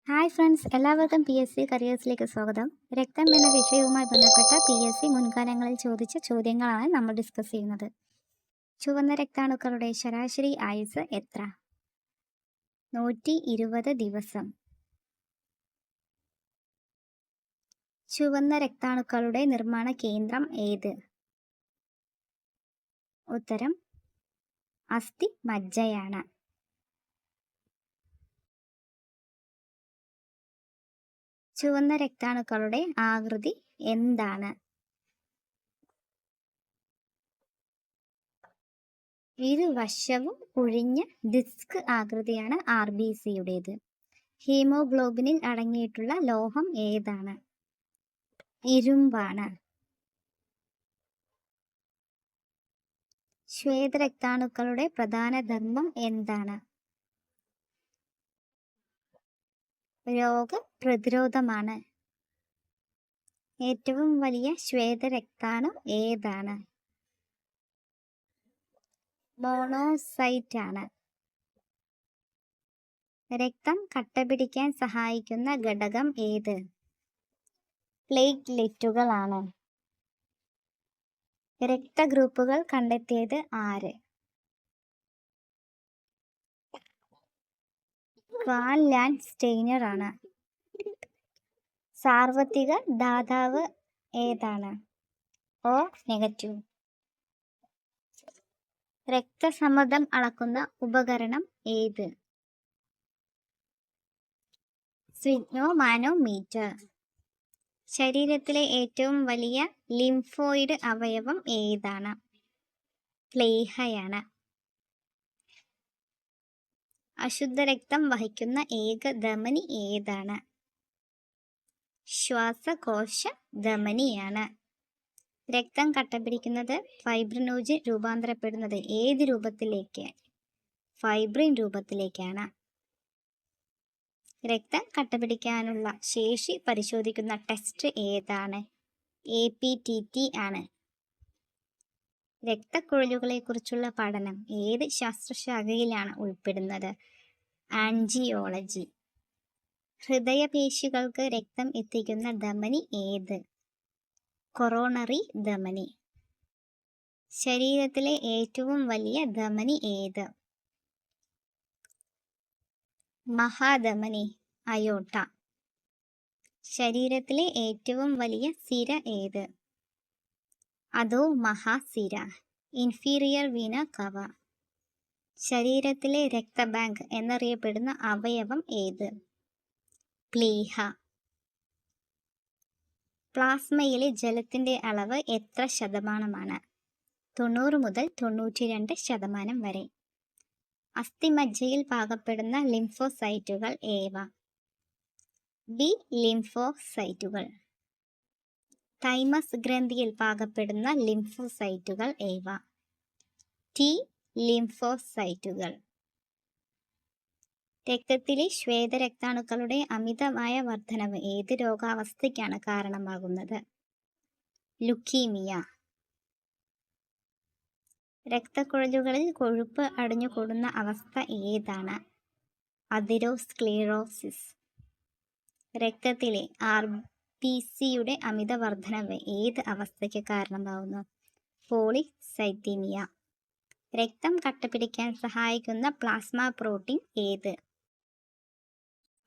Hi friends, എല്ലാവർക്കും PSC കരിയേഴ്സിലേക്ക് സ്വാഗതം. രക്തം എന്ന വിഷയവുമായി ബന്ധപ്പെട്ട PSC മുൻകാലങ്ങളിൽ ചോദിച്ച ചോദ്യങ്ങളാണ് നമ്മൾ ഡിസ്കസ് ചെയ്യുന്നത്. ചുവന്ന രക്താണുക്കളുടെ ശരാശരി ആയുസ് എത്ര? 120 ദിവസം. ചുവന്ന രക്താണുക്കളുടെ നിർമ്മാണ കേന്ദ്രം ഏത്? ഉത്തരം അസ്ഥി മജ്ജയാണ്. ചുവന്ന രക്താണുക്കളുടെ ആകൃതി എന്താണ്? ഇരുവശവും കുഴിഞ്ഞ ഡിസ്ക് ആകൃതിയാണ് RBCയുടേത്. ഹീമോഗ്ലോബിനിൽ അടങ്ങിയിട്ടുള്ള ലോഹം ഏതാണ്? ഇരുമ്പാണ്. ശ്വേതരക്താണുക്കളുടെ പ്രധാന ധർമ്മം എന്താണ്? രോഗപ്രതിരോധമാണ്. ഏറ്റവും വലിയ ശ്വേതരക്താണു ഏതാണ്? മോണോസൈറ്റ് ആണ്. രക്തം കട്ടപിടിക്കാൻ സഹായിക്കുന്ന ഘടകം ഏത്? പ്ലേറ്റ്ലെറ്റുകളാണ്. രക്തഗ്രൂപ്പുകൾ കണ്ടെത്തിയത് ആര്? കാൾ ലാൻഡ് സ്റ്റെയ്നർ ആണ്. സാർവത്രിക ദാതാവ് ഏതാണ്? O negative. രക്തസമ്മർദ്ദം അളക്കുന്ന ഉപകരണം ഏത്? സ്ഫിഗ്മോമാനോമീറ്റർ. ശരീരത്തിലെ ഏറ്റവും വലിയ ലിംഫോയിഡ് അവയവം ഏതാണ്? പ്ലീഹയാണ്. അശുദ്ധരക്തം വഹിക്കുന്ന ഏക ധമനി ഏതാണ്? ശ്വാസകോശ ധമനിയാണ്. രക്തം കട്ടപിടിക്കുന്നത് ഫൈബ്രിനോജൻ രൂപാന്തരപ്പെടുന്നത് ഏത് രൂപത്തിലേക്ക്? ഫൈബ്രിൻ രൂപത്തിലേക്കാണ്. രക്തം കട്ടപിടിക്കാനുള്ള ശേഷി പരിശോധിക്കുന്ന ടെസ്റ്റ് ഏതാണ്? APTT ആണ്. രക്തക്കുഴലുകളെക്കുറിച്ചുള്ള പഠനം ഏത് ശാസ്ത്രശാഖയിലാണ് ഉൾപ്പെടുന്നത്? ആൻജിയോളജി. ഹൃദയപേശികൾക്ക് രക്തം എത്തിക്കുന്ന ധമനി ഏത്? കൊറോണറി ധമനി. ശരീരത്തിലെ ഏറ്റവും വലിയ ധമനി ഏത്? മഹാധമനി, അയോട്ട. ശരീരത്തിലെ ഏറ്റവും വലിയ സിര ഏത്? അധോ മഹാസിര, ഇൻഫീരിയർ വീന കവ. ശരീരത്തിലെ രക്തബാങ്ക് എന്നറിയപ്പെടുന്ന അവയവം ഏത്? പ്ലീഹ. പ്ലാസ്മയിലെ ജലത്തിന്റെ അളവ് എത്ര ശതമാനമാണ്? 90 മുതൽ 92% വരെ. അസ്ഥിമജ്ജയിൽ പാകപ്പെടുന്ന ലിംഫോസൈറ്റുകൾ ഏവ? B ലിംഫോസൈറ്റുകൾ. തൈമസ് ഗ്രന്ഥിയിൽ പാകപ്പെടുന്ന ലിംഫോസൈറ്റുകൾ ഏവ? T ലിംഫോസൈറ്റുകൾ. രക്തത്തിലെ ശ്വേതരക്താണുക്കളുടെ അമിതമായ വർധനവ് ഏത് രോഗാവസ്ഥയ്ക്കാണ് കാരണമാകുന്നത്? ലുക്കീമിയ. രക്തക്കുഴലുകളിൽ കൊഴുപ്പ് അടിഞ്ഞുകൂടുന്ന അവസ്ഥ ഏതാണ്? അതിറോസ്ക്ലീറോസിസ്. രക്തത്തിലെ RBCയുടെ അമിതവർധനവ് ഏത് അവസ്ഥയ്ക്ക് കാരണമാകുന്നു? പോളിസൈത്തീമിയ. രക്തം കട്ടപിടിക്കാൻ സഹായിക്കുന്ന പ്ലാസ്മ പ്രോട്ടീൻ ഏത്?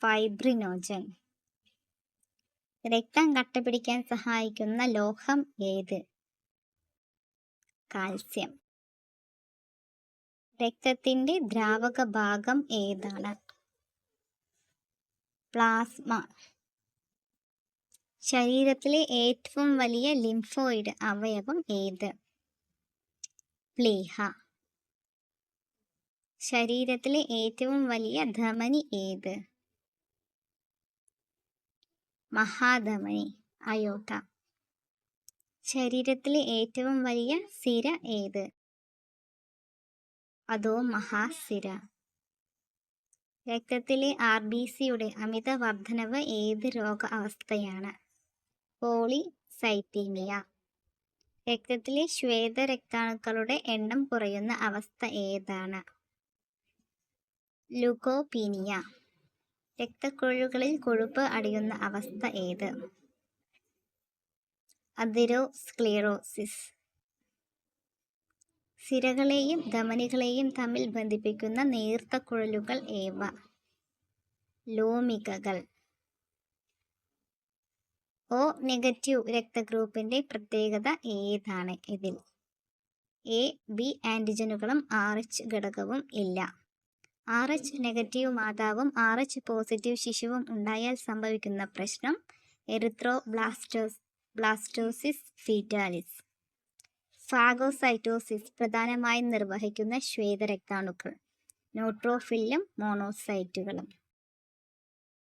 ഫൈബ്രിനോജൻ. രക്തം കട്ടപിടിക്കാൻ സഹായിക്കുന്ന ലോഹം ഏത്? കാൽസ്യം. രക്തത്തിന്റെ ദ്രാവക ഭാഗം ഏതാണ്? പ്ലാസ്മ. ശരീരത്തിലെ ഏറ്റവും വലിയ ലിംഫോയിഡ് അവയവം ഏത്? പ്ലീഹ. ശരീരത്തിലെ ഏറ്റവും വലിയ ധമനി ഏത്? മഹാധമനി, അയോട്ട. ശരീരത്തിലെ ഏറ്റവും വലിയ സിര ഏത്? അധോ മഹാസിര. രക്തത്തിലെ RBCയുടെ അമിതവർധനവ് ഏത് രോഗ അവസ്ഥയാണ്? പോളിസൈത്തീമിയ. രക്തത്തിലെ ശ്വേതരക്താണുക്കളുടെ എണ്ണം കുറയുന്ന അവസ്ഥ ഏതാണ്? ലുക്കോപീനിയ. രക്തക്കുഴലുകളിൽ കൊഴുപ്പ് അടിയുന്ന അവസ്ഥ ഏത്? അതിറോസ്ക്ലീറോസിസ്. സിരകളെയും ധമനികളെയും തമ്മിൽ ബന്ധിപ്പിക്കുന്ന നേർത്ത കുഴലുകൾ ഏവ? ലോമികകൾ. O നെഗറ്റീവ് രക്തഗ്രൂപ്പിന്റെ പ്രത്യേകത ഏതാണ് ഇതിൽ? എ, ബി ആന്റിജനുകളും RH ഘടകവും ഇല്ല. RH നെഗറ്റീവ് മാതാവും RH പോസിറ്റീവ് ശിശുവും ഉണ്ടായാൽ സംഭവിക്കുന്ന പ്രശ്നം എറിത്രോബ്ലാസ്റ്റോസിസ് ഫീറ്റാലിസ്. ഫാഗോസൈറ്റോസിസ് പ്രധാനമായും നിർവഹിക്കുന്ന ശ്വേതരക്താണുക്കൾ, ന്യൂട്രോഫിലും മോണോസൈറ്റുകളും.